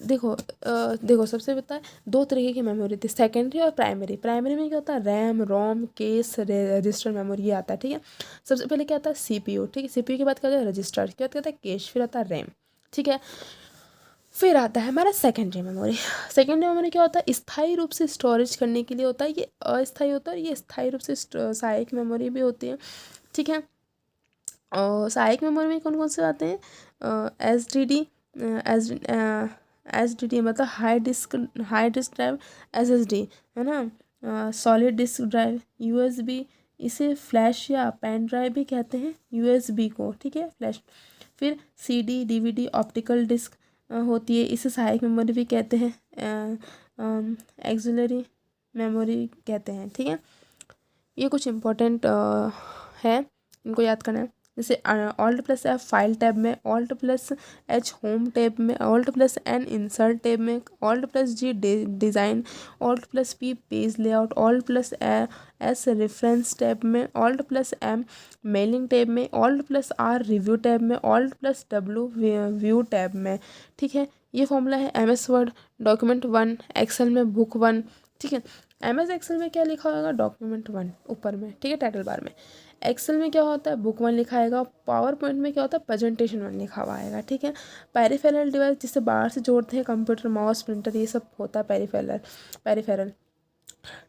देखो सबसे पता है दो तरीके की मेमोरी थी, सेकेंडरी और प्राइमरी। प्राइमरी में क्या होता है, रैम, रोम, केस, रजिस्टर मेमोरी ये आता है, ठीक है। सबसे पहले क्या आता है, सीपीयू, ठीक है। सीपीयू के बाद क्या होता है, रजिस्टर, के बाद क्या होता है, कैश, फिर आता है रैम, ठीक है। फिर आता है हमारा सेकेंडरी मेमोरी। सेकेंडरी मेमोरी क्या होता है, स्थायी रूप से स्टोरेज करने के लिए होता है, ये अस्थायी होता है, ये स्थायी रूप से सहायक मेमोरी भी होती है, ठीक है। और सहायक मेमोरी में कौन कौन से आते हैं, S D D, S D D मतलब hard disk drive, S S D है ना, solid disk drive, U S B, इसे फ्लैश या पेन ड्राइव भी कहते हैं, यू एस बी को, ठीक है, फ्लैश। फिर C D, D V D, optical disc होती है, इसे सहायक मेमोरी भी कहते हैं, एक्सिलरी मेमोरी कहते हैं, ठीक है। ये कुछ इम्पोर्टेंट है, इनको याद करना है। जैसे alt plus F file tab में, alt plus H home tab में, alt plus N insert tab में, alt plus G design, alt plus P page layout, alt plus S reference tab में, alt plus M mailing tab में, alt plus R review tab में, alt plus W view tab में, ठीक है। ये formula है M S word document 1, excel में book 1, ठीक है। एम एस एक्सेल में क्या लिखा होगा, डॉक्यूमेंट 1 ऊपर में, ठीक है, टाइटल बार में। एक्सेल में क्या होता है, बुक 1 लिखा आएगा। पावर पॉइंट में क्या होता है, प्रेजेंटेशन 1 लिखा हुआ आएगा, ठीक है। पेरिफेरल डिवाइस जिससे बाहर से जोड़ते हैं, कंप्यूटर, माउस, प्रिंटर, ये सब होता है पेरिफेरल।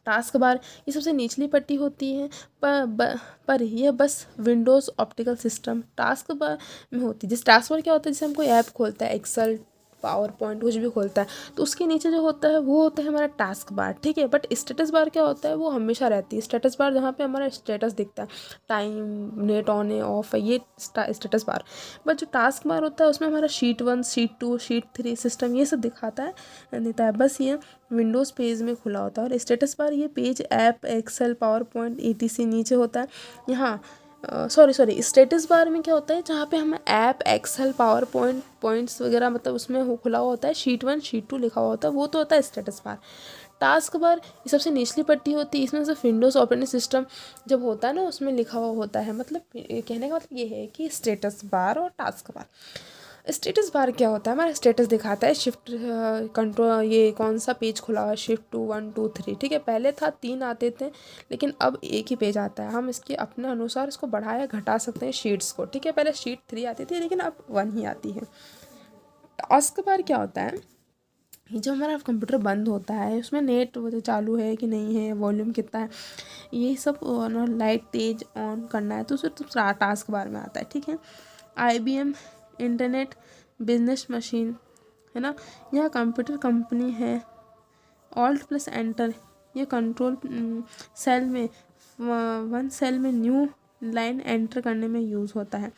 टास्क बार ये सबसे निचली पट्टी होती है, पर यह बस Windows optical system task bar में होती है। जिस टास्क बार क्या होता है, जैसे हम कोई ऐप खोलता है, एक्सेल, पावर पॉइंट, कुछ भी खोलता है, तो उसके नीचे जो होता है वो होता है हमारा टास्क बार, ठीक है। बट स्टेटस बार क्या होता है, वो हमेशा रहती है। स्टेटस बार जहाँ पे हमारा स्टेटस दिखता है, टाइम, नेट ऑन है, ऑफ है, ये स्टेटस बार। बट जो टास्क बार होता है उसमें हमारा शीट 1, शीट 2, शीट 3 सिस्टम ये सब देता है। बस ये विंडोज़ पेज में खुला होता है। और स्टेटस बार ये page app, Excel, PowerPoint, ETC नीचे होता है। यहाँ सॉरी स्टेटस बार में क्या होता है, जहाँ पे हम app, Excel, PowerPoint, points वगैरह मतलब उसमें हो खुला हुआ होता है, शीट 1, शीट 2 लिखा हुआ होता है, वो तो होता है स्टेटस बार। टास्क बार ये सबसे निचली पट्टी होती है, इसमें सिर्फ विंडोज़ ऑपरेटिंग सिस्टम जब होता है ना उसमें लिखा हुआ होता है। मतलब कहने का मतलब ये है कि स्टेटस बार और टास्क बार। स्टेटस बार क्या होता है, हमारा स्टेटस दिखाता है, शिफ्ट कंट्रोल, ये कौन सा पेज खुला हुआ है, शिफ्ट 2, 1, 2, 3, ठीक है। पहले था 3 आते थे, लेकिन अब एक ही पेज आता है। हम इसके अपने अनुसार इसको बढ़ाया घटा सकते हैं शीट्स को, ठीक है। पहले शीट 3 आती थी, लेकिन अब 1 ही आती है। टास्क बार क्या होता है, जब हमारा कंप्यूटर बंद होता है, उसमें नेट चालू है कि नहीं है, वॉल्यूम कितना है, ये सब ना लाइट तेज ऑन करना है, तो उसे तो टास्क बार में आता है, ठीक है। IBM इंटरनेट बिजनेस मशीन है ना, यह कंप्यूटर कंपनी है। ऑल्ट प्लस एंटर ये कंट्रोल सेल में 1 सेल में न्यू लाइन एंटर करने में यूज़ होता है,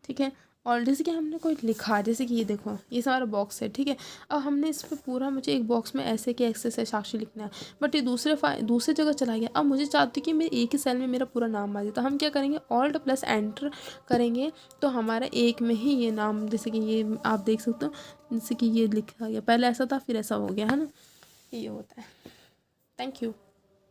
ठीक है। और जैसे कि हमने कोई लिखा, जैसे कि ये देखो, ये सारा बॉक्स है, ठीक है। अब हमने इस पर पूरा, मुझे एक बॉक्स में ऐसे कि एक्सेस है, साक्षी लिखना है, बट ये दूसरे जगह चला गया। अब मुझे चाहती हूँ कि मेरे एक ही सेल में मेरा पूरा नाम आ जाए, तो हम क्या करेंगे, ऑल्ट प्लस एंटर करेंगे, तो हमारा एक में ही ये नाम, जैसे कि ये आप देख सकते हो, जैसे कि ये लिखा गया, पहले ऐसा था फिर ऐसा हो गया, है ना, ये होता है। Thank you.